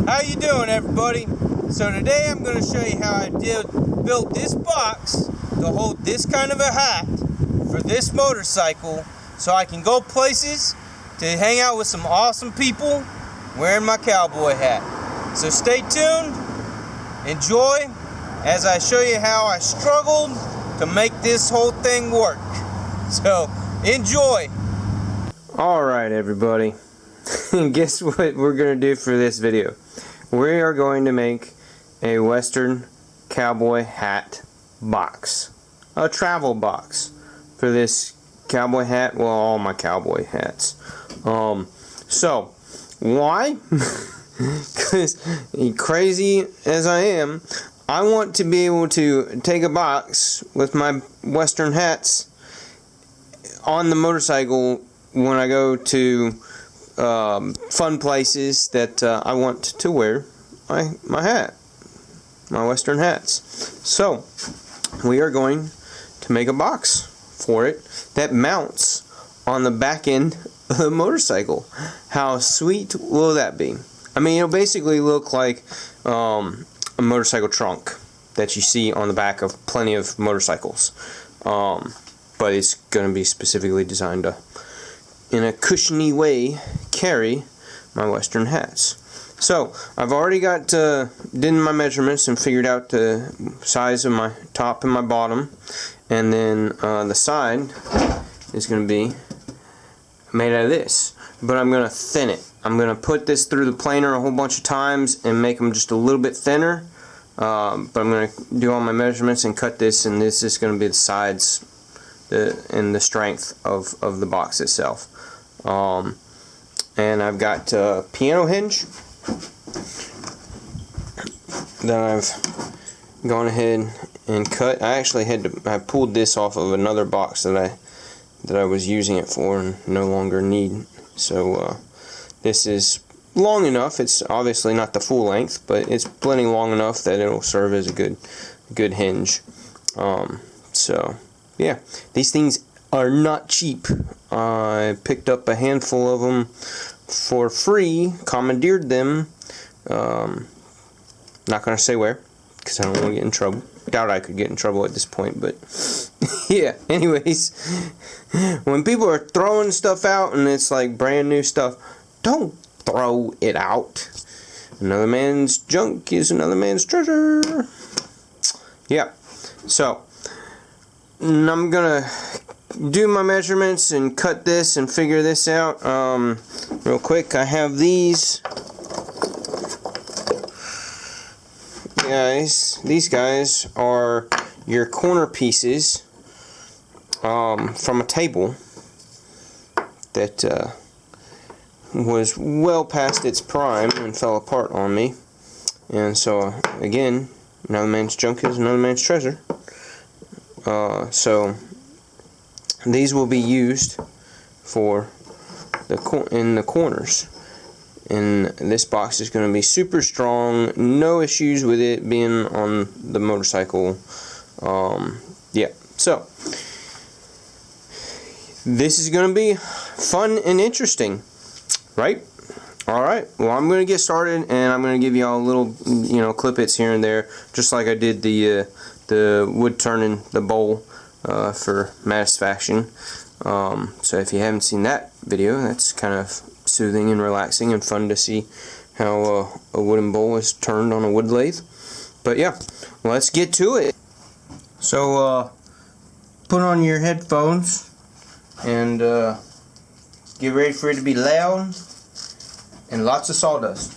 How you doing, everybody? So today I'm going to show you how I built this box to hold this kind of a hat for this motorcycle so I can go places to hang out with some awesome people wearing my cowboy hat. So stay tuned, enjoy as I show you how I struggled to make this whole thing work. So enjoy. Alright, everybody. Guess what we're going to do for this video? We are going to make a Western cowboy hat box. A travel box for this cowboy hat. Well, all my cowboy hats. So, why? Because crazy as I am, I want to be able to take a box with my Western hats on the motorcycle when I go to fun places that I want to wear my hat, my Western hats. So we are going to make a box for it that mounts on the back end of the motorcycle. How sweet will that be? I mean, it'll basically look like a motorcycle trunk that you see on the back of plenty of motorcycles, but it's going to be specifically designed to, in a cushiony way, carry my Western hats. So I've already got did my measurements and figured out the size of my top and my bottom, and then the side is going to be made out of this, but I'm going to thin it. I'm going to put this through the planer a whole bunch of times and make them just a little bit thinner, but I'm going to do all my measurements and cut this, and this is going to be the sides and the strength of the box itself. And I've got a piano hinge that I've gone ahead and cut. I actually I pulled this off of another box that I was using it for and no longer need. So this is long enough. It's obviously not the full length, but it's plenty long enough that it'll serve as a good hinge. So yeah, these things are not cheap. I picked up a handful of them for free, commandeered them. Not gonna say where, because I don't want to get in trouble. Doubt I could get in trouble at this point, but yeah. Anyways, when people are throwing stuff out and it's like brand new stuff, don't throw it out. Another man's junk is another man's treasure. Yeah. So I'm gonna do my measurements and cut this and figure this out real quick. I have these guys are your corner pieces from a table that was well past its prime and fell apart on me, and so again, another man's junk is another man's treasure. So these will be used for in the corners, and this box is going to be super strong. No issues with it being on the motorcycle. Yeah, so this is going to be fun and interesting, right? Alright, well, I'm going to get started, and I'm going to give you all little, clip its here and there, just like I did the wood turning the bowl for Satisfaction. So if you haven't seen that video, that's kind of soothing and relaxing and fun to see how a wooden bowl is turned on a wood lathe. But yeah, let's get to it. So put on your headphones and get ready for it to be loud and lots of sawdust.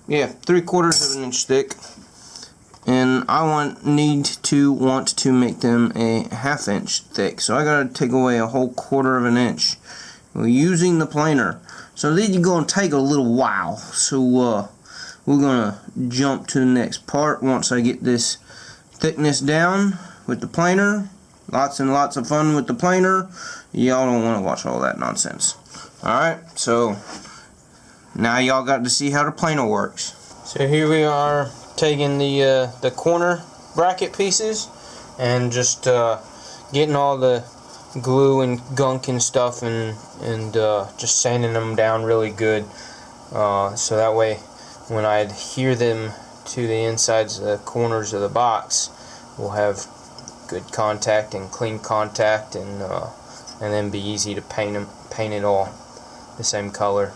yeah, 3/4 of an inch thick, and I need to make them a 1/2 inch thick. So I gotta take away a whole 1/4 of an inch using the planer. So these are gonna take a little while. So we're gonna jump to the next part once I get this thickness down with the planer. Lots and lots of fun with the planer. Y'all don't want to watch all that nonsense. Alright, so now y'all got to see how the planer works. So here we are taking the corner bracket pieces and just getting all the glue and gunk and stuff and just sanding them down really good, so that way when I adhere them to the insides of the corners of the box, we'll have good contact and clean contact, and then be easy to paint it all the same color.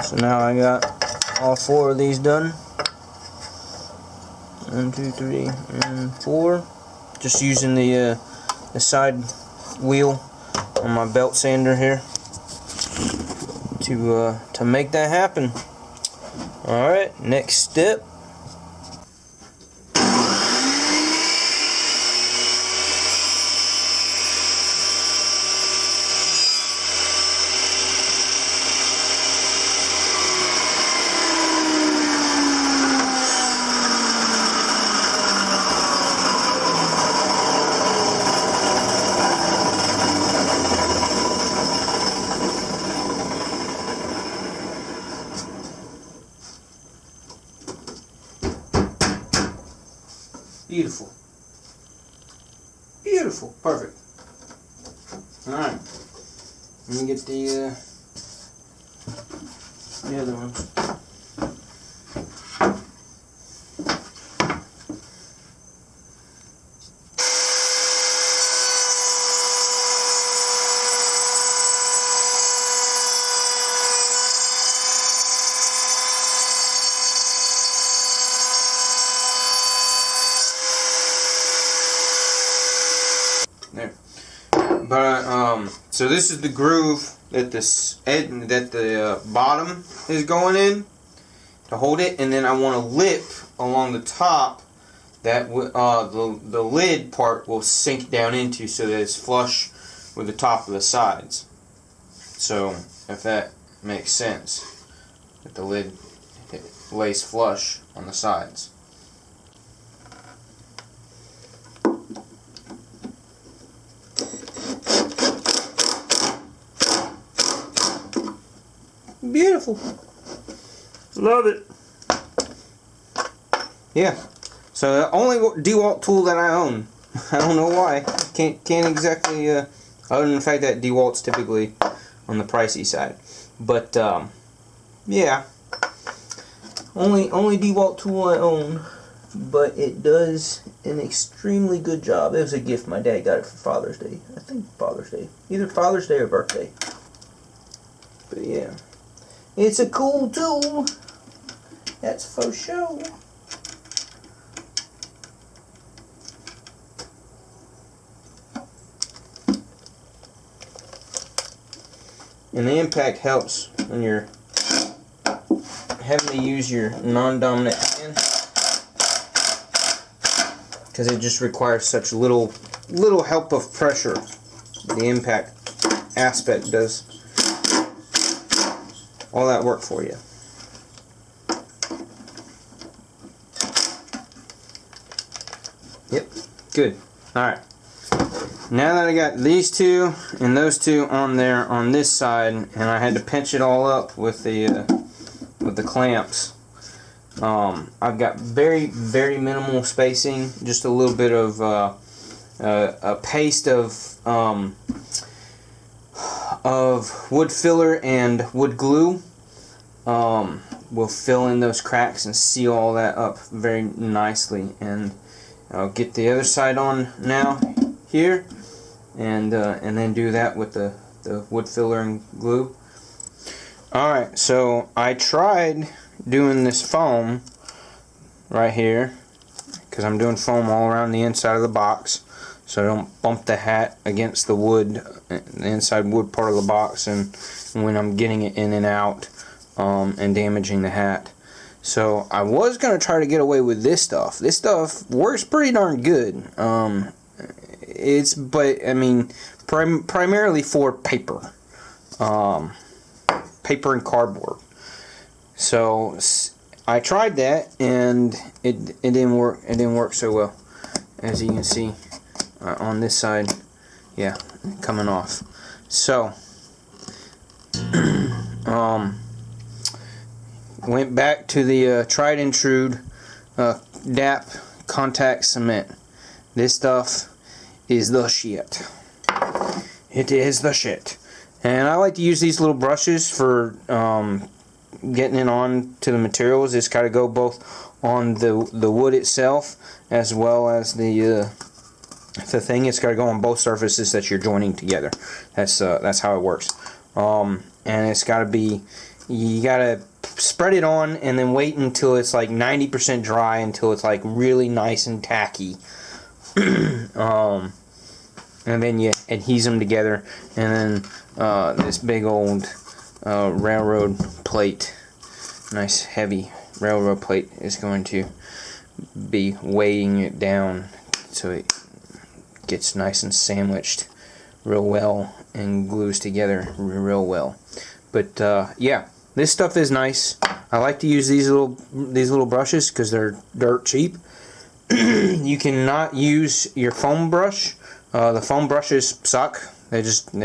So now I got all 4 of these done. 1, 2, 3, and 4. Just using the side wheel on my belt sander here to make that happen. All right, next step. Beautiful. Beautiful. Perfect. Alright. Let me get the other ones. There. But so this is the groove that the bottom is going in to hold it, and then I want a lip along the top that the lid part will sink down into, so that it's flush with the top of the sides. So if that makes sense, that the lid lays flush on the sides. Beautiful. Love it. Yeah. So the only DeWalt tool that I own. I don't know why. Can't exactly other than the fact that DeWalt's typically on the pricey side. But yeah. Only DeWalt tool I own, but it does an extremely good job. It was a gift. My dad got it for Father's Day. I think Father's Day. Either Father's Day or birthday. But yeah. It's a cool tool. That's for sure. And the impact helps when you're having to use your non-dominant hand because it just requires such little help of pressure. The impact aspect does all that work for you. Yep, good. Alright. Now that I got these two and those two on there on this side, and I had to pinch it all up with the clamps, I've got very minimal spacing, just a little bit of a paste of wood filler and wood glue. Will fill in those cracks and seal all that up very nicely. And I'll get the other side on now here, and then do that with the wood filler and glue. Alright, so I tried doing this foam right here, because I'm doing foam all around the inside of the box so I don't bump the hat against the wood, the inside wood part of the box, and when I'm getting it in and out and damaging the hat. So I was going to try to get away with this stuff. This stuff works pretty darn good. But I mean, primarily for paper. Paper and cardboard. So I tried that, and it didn't work. It didn't work so well, as you can see on this side. Yeah, coming off. So went back to the tried and true DAP contact cement. This stuff is the shit. It is the shit. And I like to use these little brushes for getting it on to the materials. It's got to go both on the wood itself as well as the thing. It's got to go on both surfaces that you're joining together. That's how it works. And it's got to be, you got to spread it on and then wait until it's like 90% dry, until it's like really nice and tacky. And then you adhese them together, and then this big old railroad plate, nice heavy railroad plate, is going to be weighing it down so it gets nice and sandwiched real well and glues together real well. But yeah, this stuff is nice. I like to use these little brushes because they're dirt cheap. You cannot use your foam brush. The foam brushes suck. They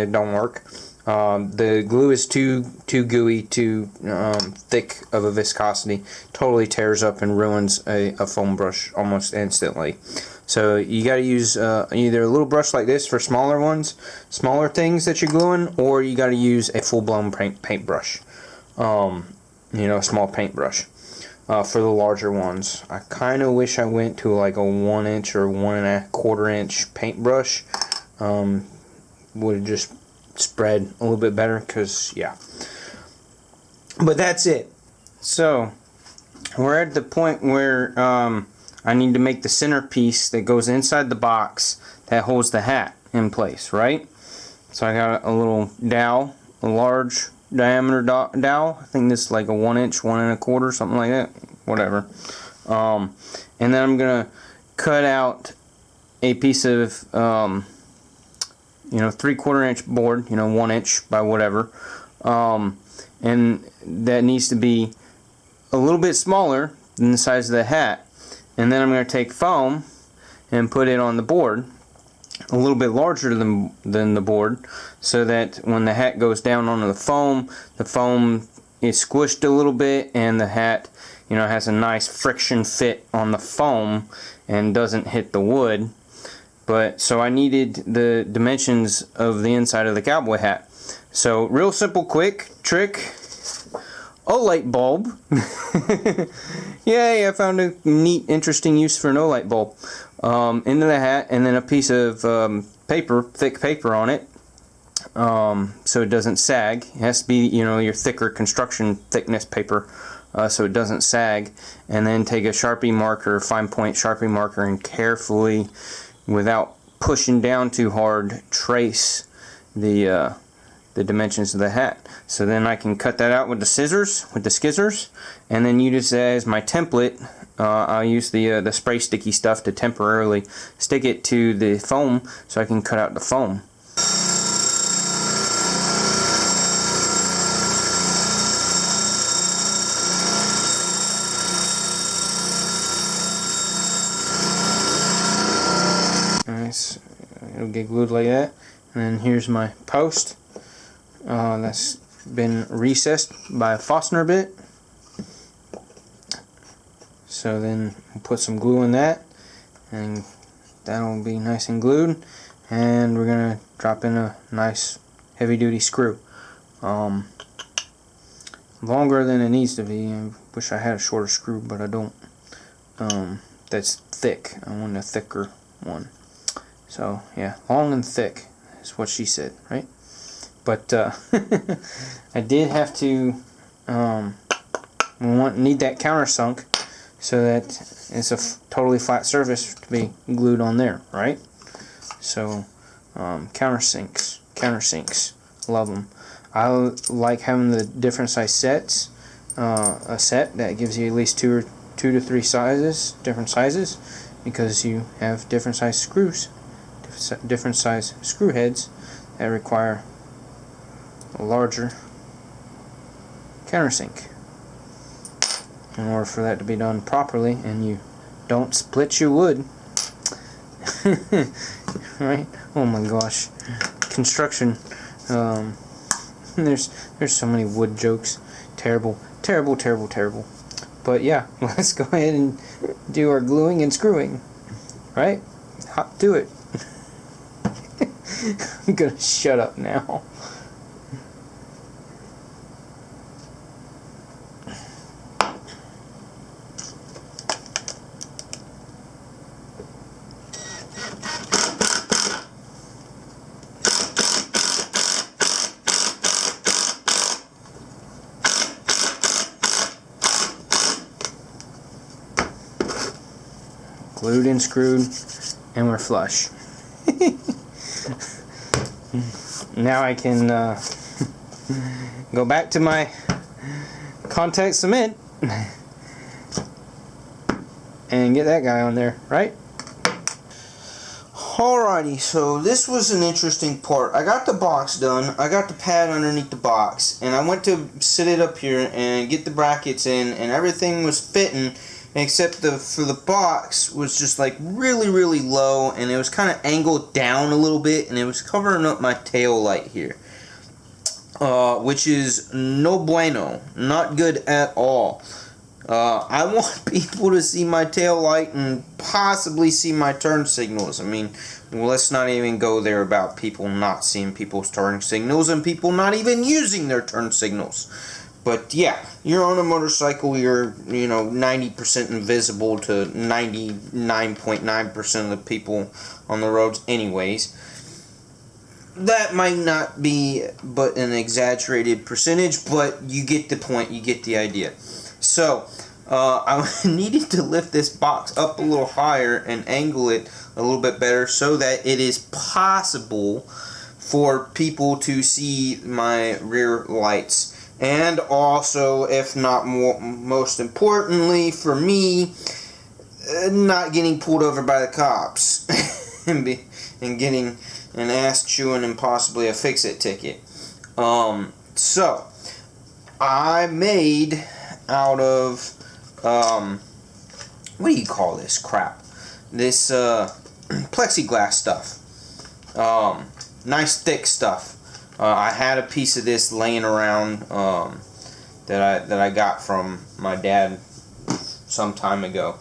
don't work. The glue is too gooey, too thick of a viscosity. Totally tears up and ruins a foam brush almost instantly. So you got to use either a little brush like this for smaller ones, smaller things that you're gluing, or you got to use a full-blown paintbrush. You know, a small paintbrush. For the larger ones, I kind of wish I went to like a 1 inch or 1 1/4 inch paintbrush. Would have just spread a little bit better, because yeah. But that's it. So we're at the point where I need to make the centerpiece that goes inside the box that holds the hat in place, right? So I got a little dowel, a large diameter dowel. I think this is like a 1 inch, 1 1/4, something like that, whatever. And then I'm gonna cut out a piece of 3/4 inch board, 1 inch by whatever, and that needs to be a little bit smaller than the size of the hat. And then I'm gonna take foam and put it on the board, a little bit larger than the board, so that when the hat goes down onto the foam is squished a little bit, and the hat has a nice friction fit on the foam and doesn't hit the wood. But so I needed the dimensions of the inside of the cowboy hat. So real simple, quick trick: a light bulb. Yay, I found a neat, interesting use for an O-light bulb. Into the hat, and then a piece of paper, thick paper on it, so it doesn't sag. It has to be, your thicker construction thickness paper, so it doesn't sag. And then take a Sharpie marker, fine point Sharpie marker, and carefully, without pushing down too hard, trace the the dimensions of the hat. So then I can cut that out with the scissors, and then use it as my template. I'll use the spray sticky stuff to temporarily stick it to the foam so I can cut out the foam. Nice. It'll get glued like that. And then here's my post that's been recessed by a Fastener bit. So then we'll put some glue in that, and that'll be nice and glued. And we're gonna drop in a nice heavy-duty screw, longer than it needs to be. I wish I had a shorter screw, but I don't. That's thick. I want a thicker one. So yeah, long and thick is what she said, right? But I did have to need that countersunk so that it's a totally flat surface to be glued on there, right? So countersinks, love them. I like having the different size sets. A set that gives you at least two to three sizes, different sizes, because you have different size screws, different size screw heads that require a larger countersink in order for that to be done properly, and you don't split your wood. Right? Oh my gosh, construction. There's so many wood jokes. Terrible. But yeah, let's go ahead and do our gluing and screwing. Right? Hop to it. I'm gonna shut up now. Glued and screwed, and we're flush. Now I can go back to my contact cement and get that guy on there, right? Alrighty, so this was an interesting part. I got the box done, I got the pad underneath the box, and I went to sit it up here and get the brackets in, and everything was fitting, except for the box was just like really low, and it was kind of angled down a little bit, and it was covering up my tail light here, which is no bueno, not good at all. I want people to see my tail light and possibly see my turn signals. I mean, well, let's not even go there about people not seeing people's turn signals and people not even using their turn signals. But yeah, you're on a motorcycle, you're, 90% invisible to 99.9% of the people on the roads anyways. That might not be but an exaggerated percentage, but you get the point, you get the idea. So, I needed to lift this box up a little higher and angle it a little bit better so that it is possible for people to see my rear lights. And also, if not most importantly for me, not getting pulled over by the cops and getting an ass chewing and possibly a fix-it ticket. So, I made out of, what do you call this crap? This plexiglass stuff. Nice thick stuff. I had a piece of this laying around that I got from my dad some time ago.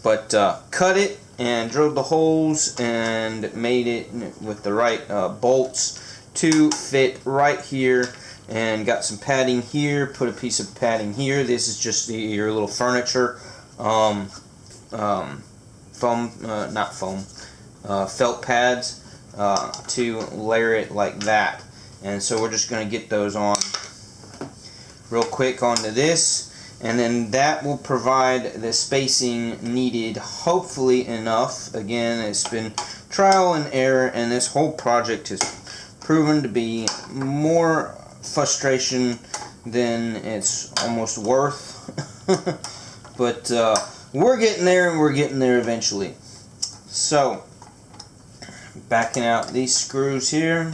But cut it and drilled the holes and made it with the right bolts to fit right here, and got some padding here, put a piece of padding here. This is just your little furniture foam, not foam, felt pads to layer it like that. And so we're just going to get those on real quick onto this, and then that will provide the spacing needed, hopefully enough. Again, it's been trial and error, and this whole project has proven to be more frustration than it's almost worth. But we're getting there, and we're getting there eventually. So, backing out these screws here.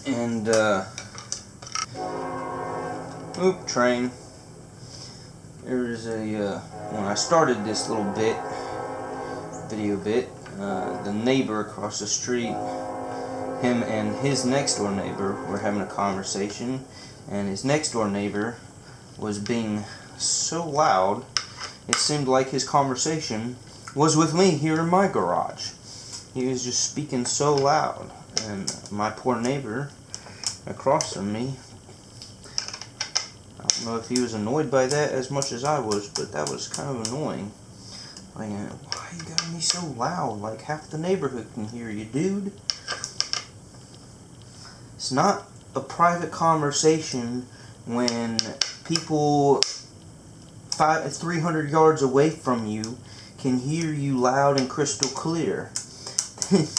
And train. There's a when I started this little video bit, the neighbor across the street, him and his next door neighbor were having a conversation, and his next door neighbor was being so loud it seemed like his conversation was with me here in my garage. He was just speaking so loud, and my poor neighbor across from me, I don't know if he was annoyed by that as much as I was, but that was kind of annoying. Like, why you gotta be so loud? Like, half the neighborhood can hear you, dude. It's not a private conversation when people 300 yards away from you can hear you loud and crystal clear.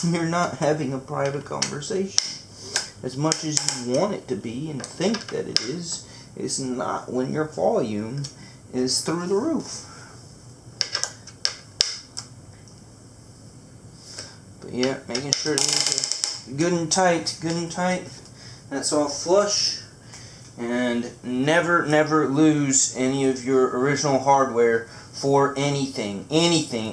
You're not having a private conversation. As much as you want it to be and think that it is, it's not when your volume is through the roof. But yeah, making sure these are good and tight, That's all flush. And never lose any of your original hardware for anything,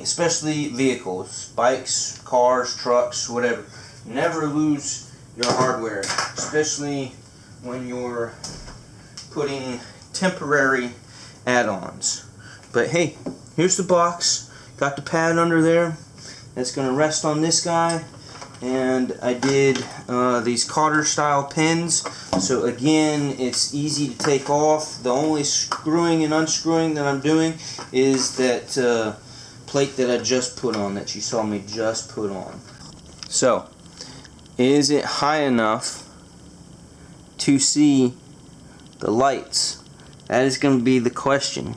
especially vehicles, bikes, cars, trucks, whatever. Never lose your hardware, especially when you're putting temporary add-ons. But hey, here's the box. Got the pad under there. That's going to rest on this guy. And I did these cotter style pins, so again it's easy to take off. The only screwing and unscrewing that I'm doing is that plate that I just put on, that you saw me just put on. So, is it high enough to see the lights? That is going to be the question.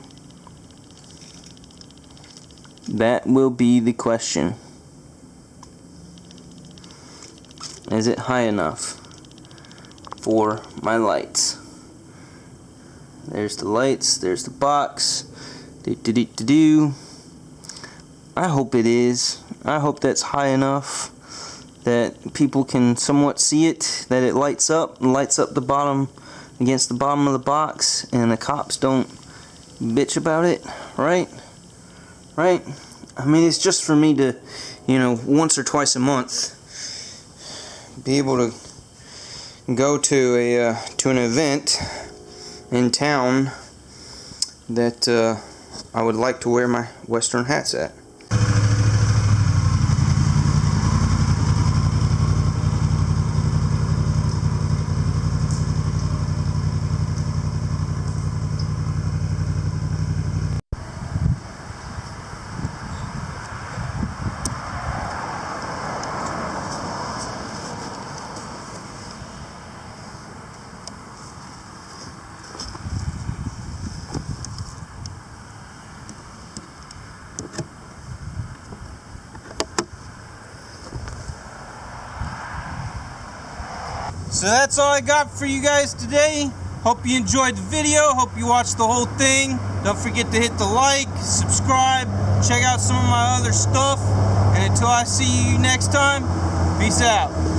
That will be the question. Is it high enough for my lights? There's the lights, there's the box. I hope it is. I hope that's high enough that people can somewhat see it, that it lights up the bottom, against the bottom of the box, and the cops don't bitch about it, right? I mean, it's just for me to, once or twice a month be able to go to an event in town that I would like to wear my Western hats at. So that's all I got for you guys today. Hope you enjoyed the video. Hope you watched the whole thing. Don't forget to hit the like, subscribe, check out some of my other stuff. And until I see you next time, peace out.